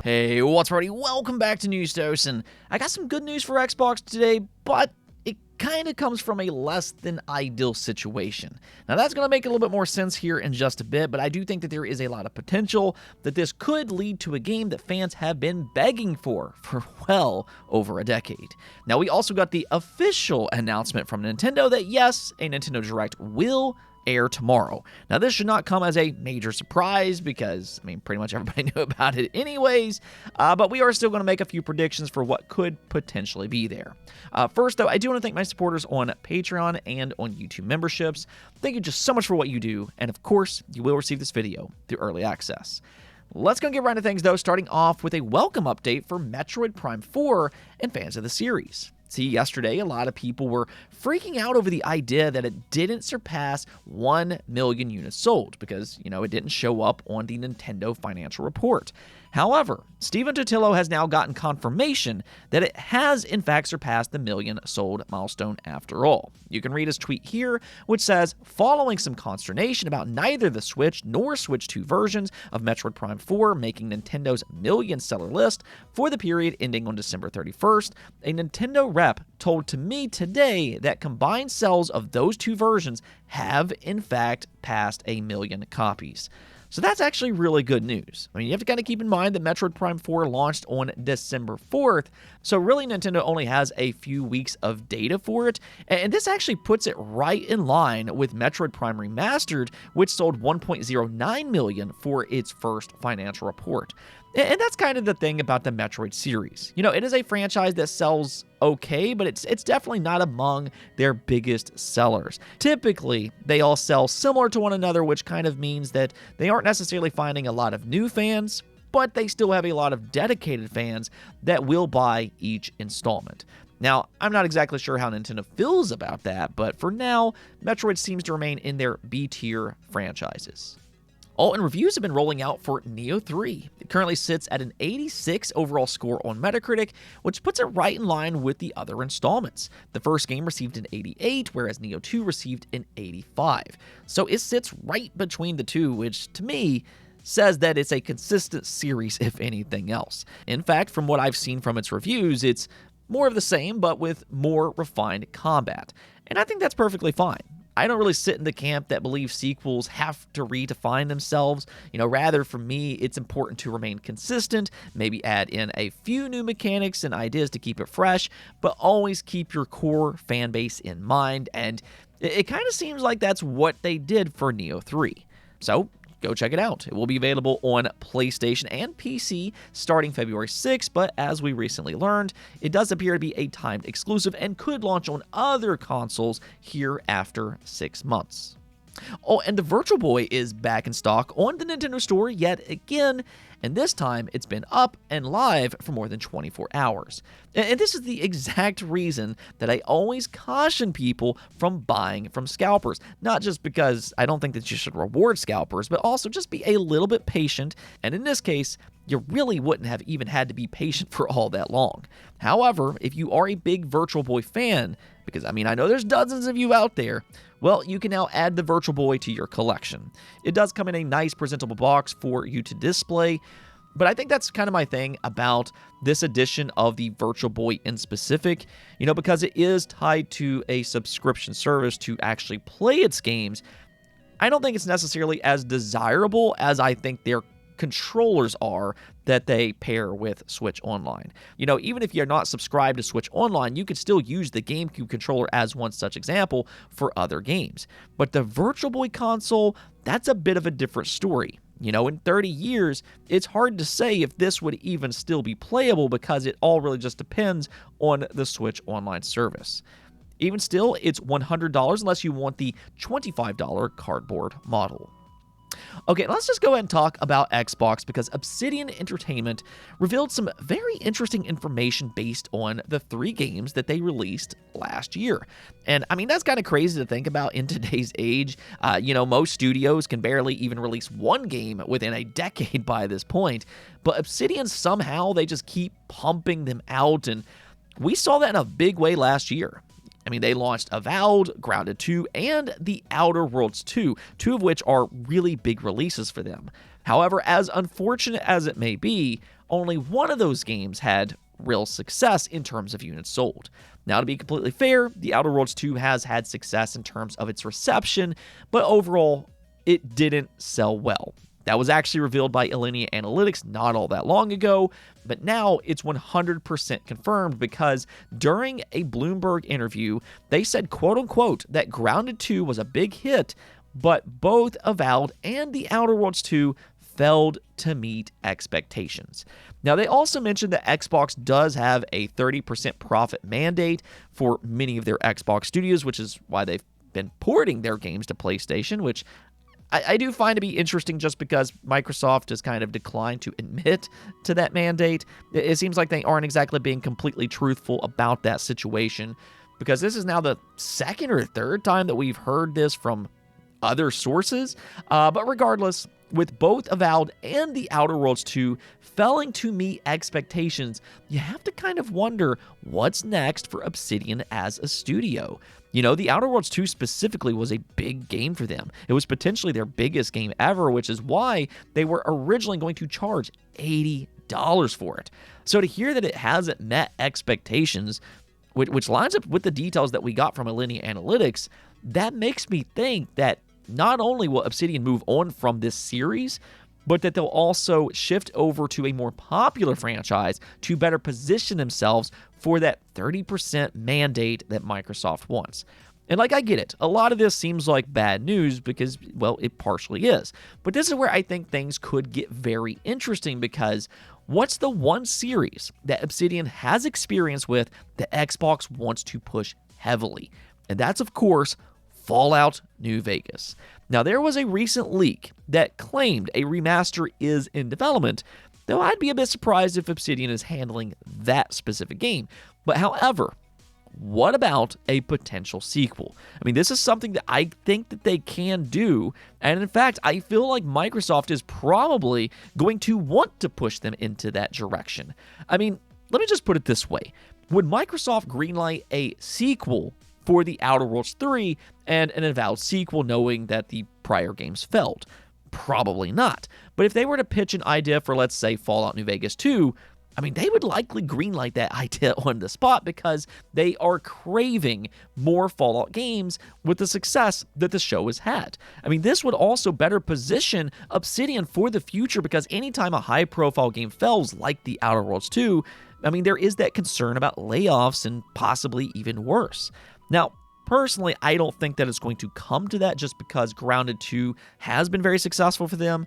Hey, what's up, everybody? Welcome back to News Dose, and I got some good news for Xbox today, but it kind of comes from a less than ideal situation. Now, that's going to make a little bit more sense here in just a bit, but I do think that there is a lot of potential that this could lead to a game that fans have been begging for well over a decade. Now, we also got the official announcement from Nintendo that yes, a Nintendo Direct will air tomorrow. Now, this should not come as a major surprise because, pretty much everybody knew about it anyways, but we are still going to make a few predictions for what could potentially be there. First, though, I do want to thank my supporters on Patreon and on YouTube memberships. Thank you just so much for what you do, and of course, you will receive this video through early access. Let's go get right into things, though, starting off with a welcome update for Metroid Prime 4 and fans of the series. See, yesterday, a lot of people were freaking out over the idea that it didn't surpass 1 million units sold because, it didn't show up on the Nintendo financial report. However, Stephen Totilo has now gotten confirmation that it has, in fact, surpassed the million sold milestone after all. You can read his tweet here, which says, following some consternation about neither the Switch nor Switch 2 versions of Metroid Prime 4 making Nintendo's million seller list for the period ending on December 31st, a Nintendo rep told to me today that combined sales of those two versions have, in fact, passed 1 million copies. So that's actually really good news. You have to kind of keep in mind that Metroid Prime 4 launched on December 4th, so really Nintendo only has a few weeks of data for it, and this actually puts it right in line with Metroid Prime Remastered, which sold 1.09 million for its first financial report. And that's kind of the thing about the Metroid series. It is a franchise that sells okay, but it's definitely not among their biggest sellers. Typically, they all sell similar to one another, which kind of means that they aren't necessarily finding a lot of new fans, but they still have a lot of dedicated fans that will buy each installment. Now, I'm not exactly sure how Nintendo feels about that, but for now, Metroid seems to remain in their B-tier franchises. And reviews have been rolling out for Nioh 3. It currently sits at an 86 overall score on Metacritic, which puts it right in line with the other installments. The first game received an 88, whereas Nioh 2 received an 85. So it sits right between the two, which to me says that it's a consistent series, if anything else. In fact, from what I've seen from its reviews, it's more of the same, but with more refined combat. And I think that's perfectly fine. I don't really sit in the camp that believes sequels have to redefine themselves. Rather for me, it's important to remain consistent, maybe add in a few new mechanics and ideas to keep it fresh, but always keep your core fan base in mind, and it kind of seems like that's what they did for Nioh 3. So, go check it out. It will be available on PlayStation and PC starting February 6th, but as we recently learned, it does appear to be a timed exclusive and could launch on other consoles here after 6 months. And the Virtual Boy is back in stock on the Nintendo Store yet again, and this time it's been up and live for more than 24 hours. And this is the exact reason that I always caution people from buying from scalpers. Not just because I don't think that you should reward scalpers, but also just be a little bit patient, and in this case, you really wouldn't have even had to be patient for all that long. However, if you are a big Virtual Boy fan, because I know there's dozens of you out there, well, you can now add the Virtual Boy to your collection. It does come in a nice presentable box for you to display, but I think that's kind of my thing about this edition of the Virtual Boy in specific, because it is tied to a subscription service to actually play its games. I don't think it's necessarily as desirable as I think their controllers are that they pair with Switch Online. Even if you're not subscribed to Switch Online, you could still use the GameCube controller as one such example for other games. But the Virtual Boy console, that's a bit of a different story. In 30 years, it's hard to say if this would even still be playable because it all really just depends on the Switch Online service. Even still, it's $100 unless you want the $25 cardboard model. Okay, let's just go ahead and talk about Xbox because Obsidian Entertainment revealed some very interesting information based on the 3 games that they released last year. And that's kind of crazy to think about in today's age. Most studios can barely even release one game within a decade by this point, but Obsidian somehow they just keep pumping them out, and we saw that in a big way last year. I mean, they launched Avowed, Grounded 2, and The Outer Worlds 2, two of which are really big releases for them. However, as unfortunate as it may be, only one of those games had real success in terms of units sold. Now, to be completely fair, The Outer Worlds 2 has had success in terms of its reception, but overall, it didn't sell well. That was actually revealed by Alinea Analytics not all that long ago, but now it's 100% confirmed because during a Bloomberg interview, they said, quote unquote, that Grounded 2 was a big hit, but both Avowed and The Outer Worlds 2 failed to meet expectations. Now, they also mentioned that Xbox does have a 30% profit mandate for many of their Xbox studios, which is why they've been porting their games to PlayStation, which I do find to be interesting just because Microsoft has kind of declined to admit to that mandate. It seems like they aren't exactly being completely truthful about that situation, because this is now the second or third time that we've heard this from other sources. But regardless, with both Avowed and The Outer Worlds 2 failing to meet expectations, you have to kind of wonder what's next for Obsidian as a studio. You know, The Outer Worlds 2 specifically was a big game for them. It was potentially their biggest game ever, which is why they were originally going to charge $80 for it. So to hear that it hasn't met expectations, which lines up with the details that we got from Alinea Analytics, that makes me think that not only will Obsidian move on from this series, but that they'll also shift over to a more popular franchise to better position themselves for that 30% mandate that Microsoft wants. And like, I get it, a lot of this seems like bad news because, well, it partially is. But this is where I think things could get very interesting, because what's the one series that Obsidian has experience with that Xbox wants to push heavily? And that's, of course, Fallout New Vegas. Now, there was a recent leak that claimed a remaster is in development, though I'd be a bit surprised if Obsidian is handling that specific game. But however, what about a potential sequel? I mean, this is something that I think that they can do, and in fact, I feel like Microsoft is probably going to want to push them into that direction. I mean, let me just put it this way. Would Microsoft greenlight a sequel for The Outer Worlds 3 and an Avowed sequel knowing that the prior games failed? Probably not. But if they were to pitch an idea for, let's say, Fallout New Vegas 2, I mean, they would likely greenlight that idea on the spot because they are craving more Fallout games with the success that the show has had. I mean, this would also better position Obsidian for the future, because anytime a high-profile game fails like The Outer Worlds 2, I mean, there is that concern about layoffs and possibly even worse. Now, personally, I don't think that it's going to come to that, just because Grounded 2 has been very successful for them,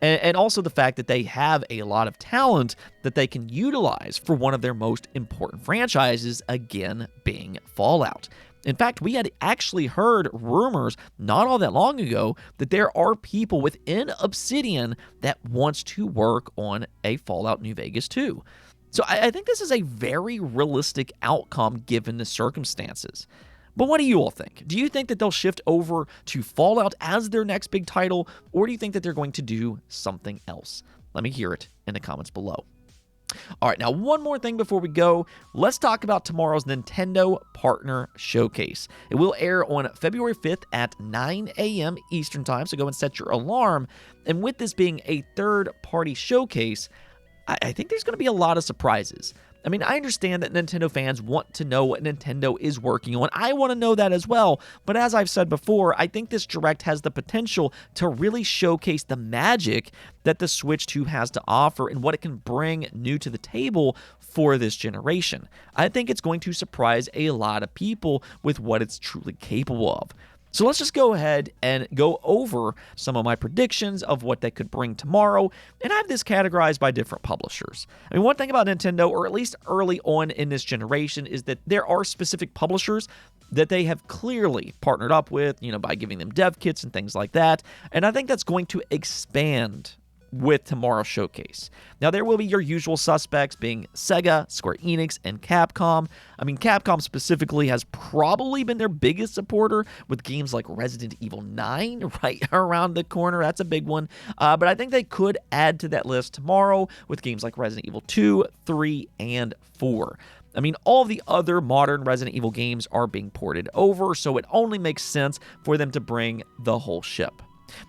and also the fact that they have a lot of talent that they can utilize for one of their most important franchises, again, being Fallout. In fact, we had actually heard rumors not all that long ago that there are people within Obsidian that wants to work on a Fallout New Vegas 2. So I think this is a very realistic outcome given the circumstances. But what do you all think? Do you think that they'll shift over to Fallout as their next big title, or do you think that they're going to do something else? Let me hear it in the comments below. All right, now one more thing before we go. Let's talk about tomorrow's Nintendo Partner Showcase. It will air on February 5th at 9 a.m. Eastern Time, so go and set your alarm. And with this being a third-party showcase, I think there's going to be a lot of surprises. I mean, I understand that Nintendo fans want to know what Nintendo is working on. I want to know that as well. But as I've said before, I think this Direct has the potential to really showcase the magic that the Switch 2 has to offer and what it can bring new to the table for this generation. I think it's going to surprise a lot of people with what it's truly capable of. So let's just go ahead and go over some of my predictions of what they could bring tomorrow, and I have this categorized by different publishers. I mean, one thing about Nintendo, or at least early on in this generation, is that there are specific publishers that they have clearly partnered up with, by giving them dev kits and things like that, and I think that's going to expand with tomorrow's showcase. Now, there will be your usual suspects being Sega, Square Enix, and Capcom. I mean, Capcom specifically has probably been their biggest supporter with games like Resident Evil 9 right around the corner. That's a big one. But I think they could add to that list tomorrow with games like Resident Evil 2, 3, and 4. I mean, all the other modern Resident Evil games are being ported over, so it only makes sense for them to bring the whole ship.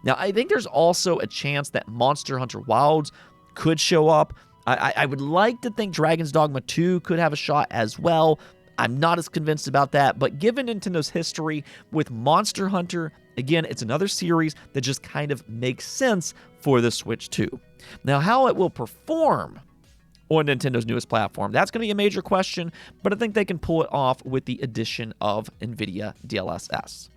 Now, I think there's also a chance that Monster Hunter Wilds could show up. I would like to think Dragon's Dogma 2 could have a shot as well. I'm not as convinced about that, but given Nintendo's history with Monster Hunter, again, it's another series that just kind of makes sense for the Switch 2. Now, how it will perform on Nintendo's newest platform, that's going to be a major question, but I think they can pull it off with the addition of NVIDIA DLSS.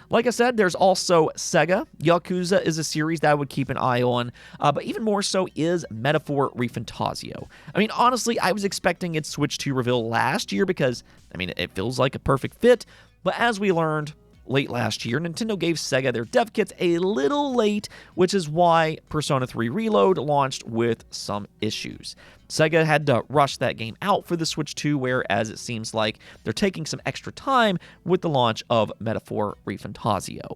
Like I said, there's also Sega. Yakuza is a series that I would keep an eye on, but even more so is Metaphor ReFantazio. I mean, honestly, I was expecting its Switch 2 reveal last year because, I mean, it feels like a perfect fit, but as we learned late last year, Nintendo gave Sega their dev kits a little late, which is why Persona 3 Reload launched with some issues. Sega had to rush that game out for the Switch 2, whereas it seems like they're taking some extra time with the launch of Metaphor ReFantazio.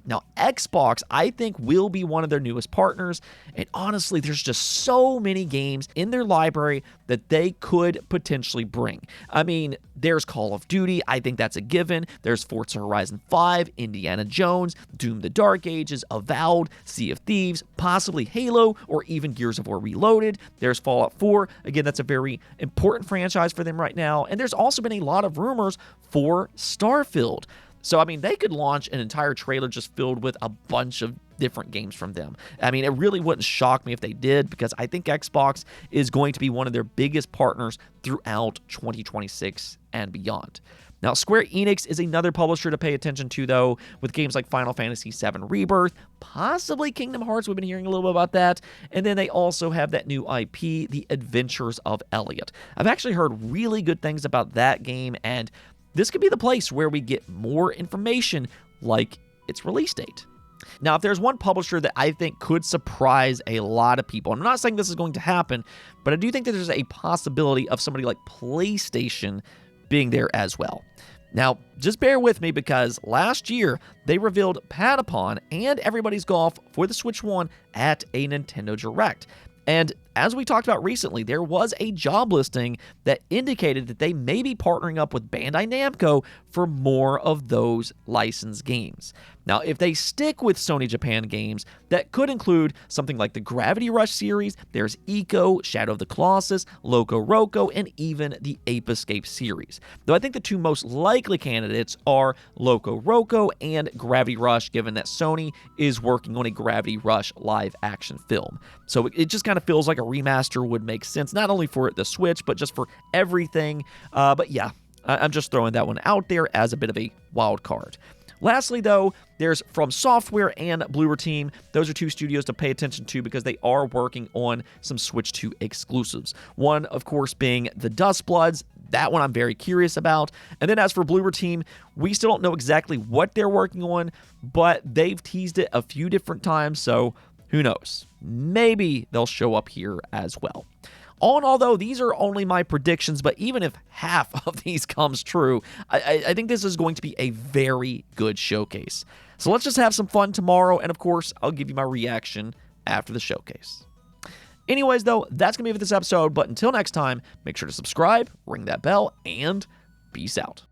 Now, Xbox, I think, will be one of their newest partners, and honestly, there's just so many games in their library that they could potentially bring. I mean, there's Call of Duty, I think that's a given. There's Forza Horizon 5, Indiana Jones, Doom the Dark Ages, Avowed, Sea of Thieves, possibly Halo, or even Gears of War Reloaded. There's Fallout 4, again, that's a very important franchise for them right now, and there's also been a lot of rumors for Starfield. So, I mean, they could launch an entire trailer just filled with a bunch of different games from them. I mean, it really wouldn't shock me if they did, because I think Xbox is going to be one of their biggest partners throughout 2026 and beyond. Now, Square Enix is another publisher to pay attention to, though, with games like Final Fantasy VII Rebirth, possibly Kingdom Hearts. We've been hearing a little bit about that. And then they also have that new IP, The Adventures of Elliot. I've actually heard really good things about that game, and this could be the place where we get more information like its release date. Now, if there's one publisher that I think could surprise a lot of people, I'm not saying this is going to happen, but I do think that there's a possibility of somebody like PlayStation being there as well. Now, just bear with me because last year they revealed Patapon and Everybody's Golf for the Switch 1 at a Nintendo Direct. And as we talked about recently, there was a job listing that indicated that they may be partnering up with Bandai Namco for more of those licensed games. Now, if they stick with Sony Japan games, that could include something like the Gravity Rush series, there's Ico, Shadow of the Colossus, Loco Roco, and even the Ape Escape series. Though I think the two most likely candidates are Loco Roco and Gravity Rush, given that Sony is working on a Gravity Rush live-action film. So it just kind of feels like a remaster would make sense, not only for the Switch, but just for everything. But yeah, I'm just throwing that one out there as a bit of a wild card. Lastly, though, there's From Software and Bloober Team. Those are two studios to pay attention to because they are working on some Switch 2 exclusives. One, of course, being the Dustbloods. That one I'm very curious about. And then as for Bloober Team, we still don't know exactly what they're working on, but they've teased it a few different times, so who knows? Maybe they'll show up here as well. All in all, though, these are only my predictions, but even if half of these comes true, I think this is going to be a very good showcase. So let's just have some fun tomorrow, and of course, I'll give you my reaction after the showcase. Anyways, though, that's going to be it for this episode, but until next time, make sure to subscribe, ring that bell, and peace out.